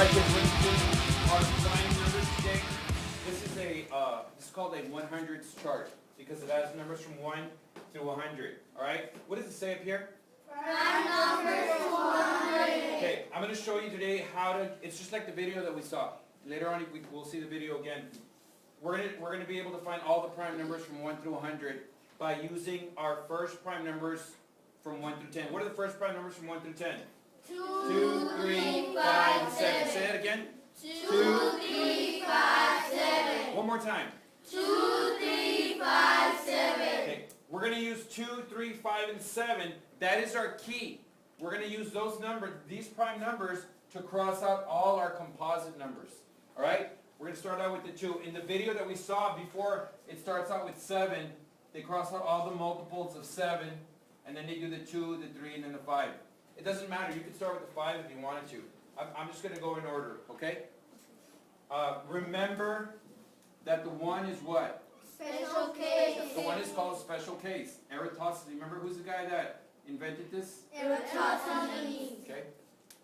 Alright kids, we're doing our prime numbers today. This is called a 100s chart because it has numbers from 1 through 100. Alright? What does it say up here? Prime numbers to 100. Okay, I'm going to show you today how to, it's just like the video that we saw. Later on we'll see the video again. We're going to be able to find all the prime numbers from 1 through 100 by using our first prime numbers from 1 through 10. What are the first prime numbers from 1 through 10? 2, 3, 5, and 7. Say it again. 2, 3, 5, 7. One more time. 2, 3, 5, 7. Okay, we're going to use 2, 3, 5, and 7. That is our key. We're going to use those numbers, these prime numbers, to cross out all our composite numbers. Alright? We're going to start out with the 2. In the video that we saw before, it starts out with 7. They cross out all the multiples of 7, and then they do the 2, the 3, and then the 5. It doesn't matter. You can start with the 5 if you wanted to. I'm just going to go in order, okay? Remember that the 1 is what? Special case. The 1 is called special case. Eratosthenes. Remember who's the guy that invented this? Eratosthenes. Okay.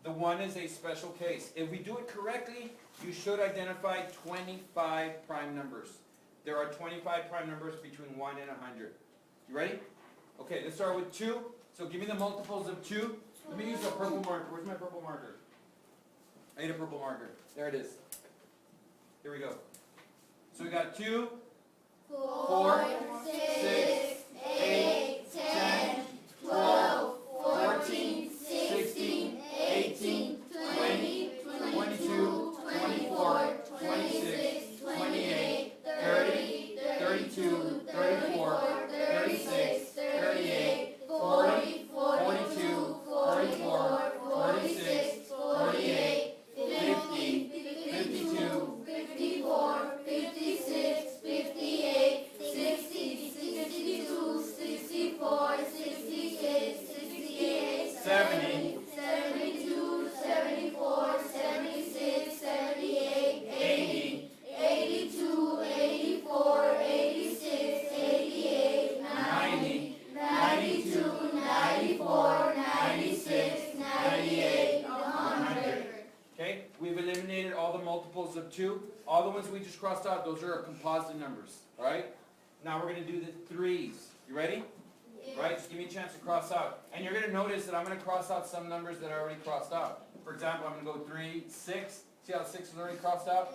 The 1 is a special case. If we do it correctly, you should identify 25 prime numbers. There are 25 prime numbers between 1 and 100. You ready? Okay, let's start with 2. So give me the multiples of 2. Let me use a purple marker. Where's my purple marker? I need a purple marker. There it is. Here we go. So we got 2, 4, 6, 8, 10, 12, 14, 16, 18, 20, 22, 24, 26, 28, 30, 32, 34, 36, 38, 40, 42, 44, 46, 48, 50, 52, 54, 56, 58, 60, 62, 64, 66, 68, 70, 72, 74, 76, 78, 80, 82, 84, 86, 88, 90, 92, 94, 96, 98, 100. Okay, we've eliminated all the multiples of 2. All the ones we just crossed out, those are our composite numbers. Alright? Now we're going to do the 3s. You ready? Right? Just give me a chance to cross out. And you're going to notice that I'm going to cross out some numbers that I already crossed out. For example, I'm going to go 3, 6. See how 6 is already crossed out?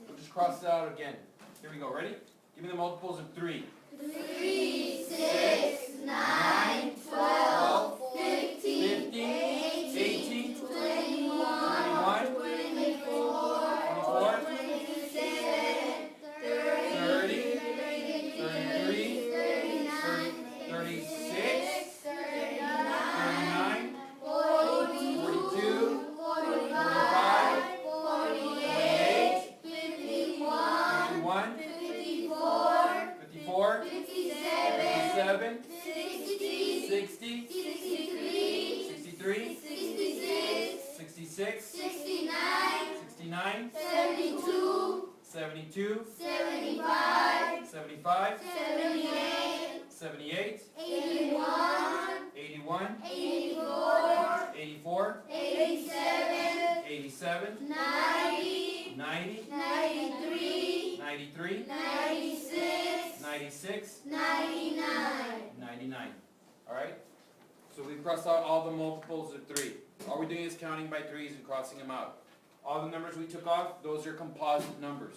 We'll just cross it out again. Here we go. Ready? Give me the multiples of 3. 3, 6, 9, 12, 15, 18, 21, 24, 27, 30, 33, 36, 39, 42, 45, 48, 51, 54, 57, 60, 63, 66, 69, 72, 75, 78, 81, 84, 87, 90, 93, 96, 99. Alright? So we've crossed out all the multiples of 3. All we're doing is counting by 3s and crossing them out. All the numbers we took off, those are composite numbers.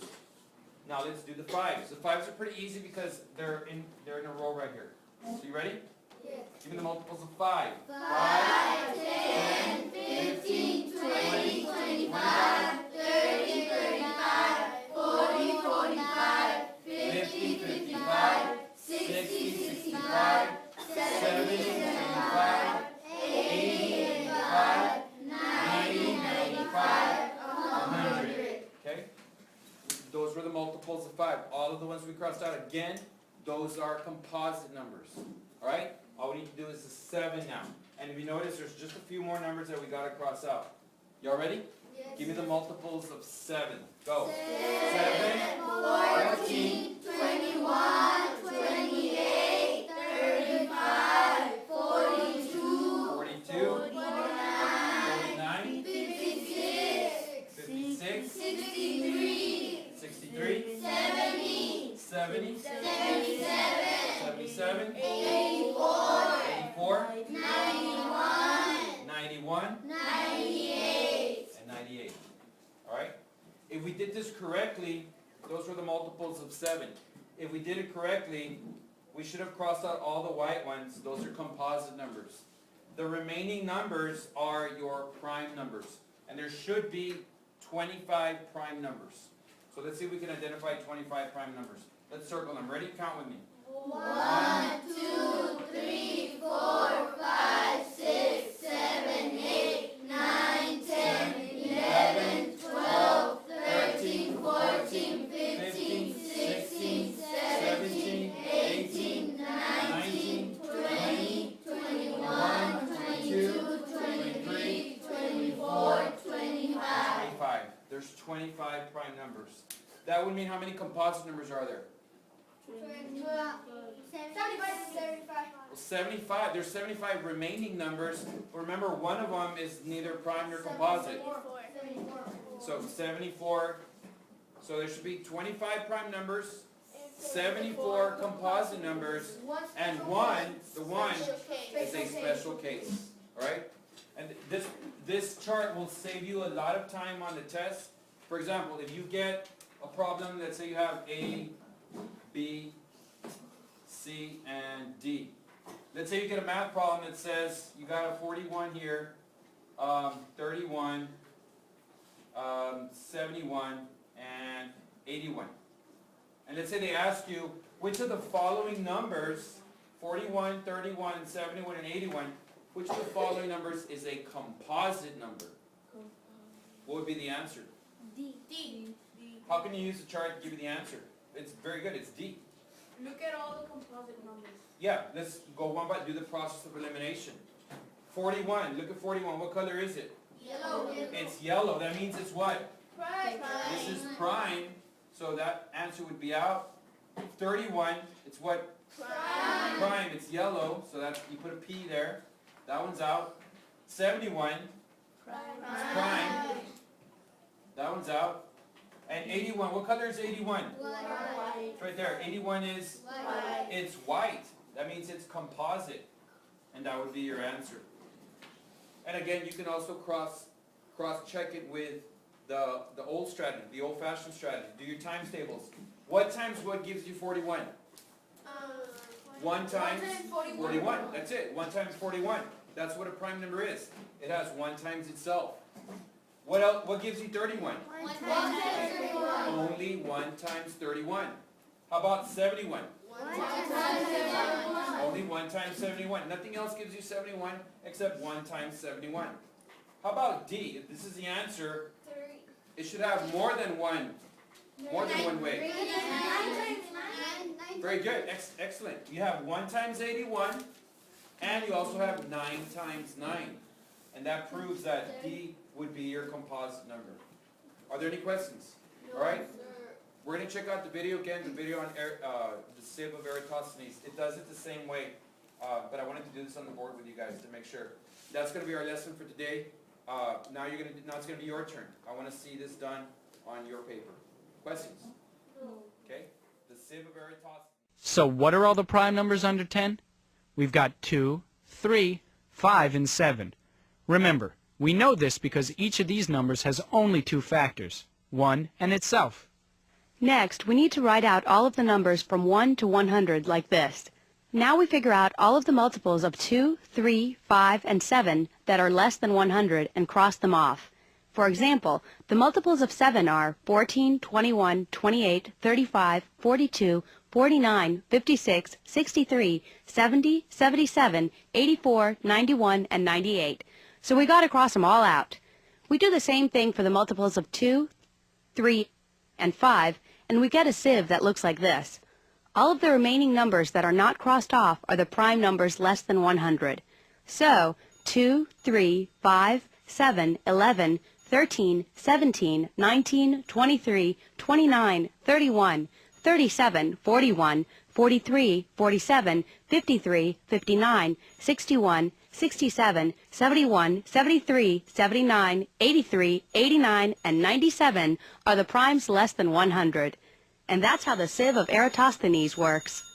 Now let's do the 5s. The 5s are pretty easy because they're in a row right here. So you ready? Yes. Give me the multiples of 5. 5, 10, 15, 20, 25, 30, 35, 40, 45, 50, 55, 60, 65, 70, 75, 80, 85, 90, 95, 100. Okay? Those were the multiples of 5. All of the ones we crossed out, again, those are composite numbers. Alright? All we need to do is the 7 now. And if you notice, there's just a few more numbers that we got to cross out. Y'all ready? Yes. Give me the multiples of 7. Go. 7, 14, 21, 28, 35, 42, 42, 49, 49, 56, 66, 63, 63, 70, 70, 77, 77, 84, 84, 91, 91, 98. and 98. Alright? If we did this correctly, those were the multiples of 7. If we did it correctly, we should have crossed out all the white ones. Those are composite numbers. The remaining numbers are your prime numbers. And there should be 25 prime numbers. So let's see if we can identify 25 prime numbers. Let's circle them. Ready? Count with me. 1, 2, 3, 4, 5, 6, 7, 8, 9, 10, 11, 12, 13, 14, 15, 16, 17, 18, 19, 20, 21, 22, 23, 24, 25. There's 25 prime numbers. That would mean how many composite numbers are there? 75. There's 75 remaining numbers. But remember, one of them is neither prime nor composite. So 74. So there should be 25 prime numbers, 74 composite numbers, and the one is a special case. Alright? And this chart will save you a lot of time on the test. For example, if you get a problem, let's say you have A, B, C, and D. Let's say you get a math problem that says you got a 41 here, 31, 71, and 81. And let's say they ask you, which of the following numbers, 41, 31, 71, and 81, which of the following numbers is a composite number? What would be the answer? D. How can you use the chart to give you the answer? It's very good, it's D. Look at all the composite numbers. Yeah, let's go one by, do the process of elimination. 41, look at 41, what color is it? Yellow. It's yellow, that means it's what? Prime. This is prime, so that answer would be out. 31, it's what? Prime. Prime, it's yellow, so that's, you put a P there. That one's out. 71, it's prime. That one's out. And 81, what color is 81? White. It's right there, 81 is, White. it's white. That means it's composite. And that would be your answer. And again, you can also cross-check it with the old strategy, the old-fashioned strategy. Do your times tables. What times what gives you 41? 1 times 41. That's it. 1 times 41. That's what a prime number is. It has 1 times itself. What else? What gives you 31? 1 times 31. Only 1 times 31. How about 71? 1 times 71. Only 1 times 71. Nothing else gives you 71 except 1 times 71. How about D? If this is the answer, it should have more than one way. 9. Very good. Excellent. You have 1 times 81, and you also have 9 times 9. And that proves that D would be your composite number. Are there any questions? All right? We're going to check out the video again, the video on the Sieve of Eratosthenes. It does it the same way, but I wanted to do this on the board with you guys to make sure. That's going to be our lesson for today. Now it's going to be your turn. I want to see this done on your paper. Questions? Okay? The Sieve of Eratosthenes. So what are all the prime numbers under 10? We've got 2, 3, 5, and 7. Remember, we know this because each of these numbers has only 2 factors, 1 and itself. Next, we need to write out all of the numbers from 1 to 100 like this. Now we figure out all of the multiples of 2, 3, 5, and 7 that are less than 100 and cross them off. For example, the multiples of 7 are 14, 21, 28, 35, 42, 49, 56, 63, 70, 77, 84, 91, and 98. So we got to cross them all out. We do the same thing for the multiples of 2, 3, and 5, and we get a sieve that looks like this. All of the remaining numbers that are not crossed off are the prime numbers less than 100. So, 2, 3, 5, 7, 11, 13, 17, 19, 23, 29, 31, 37, 41, 43, 47, 53, 59, 61, 67, 71, 73, 79, 83, 89, and 97 are the primes less than 100. And that's how the Sieve of Eratosthenes works.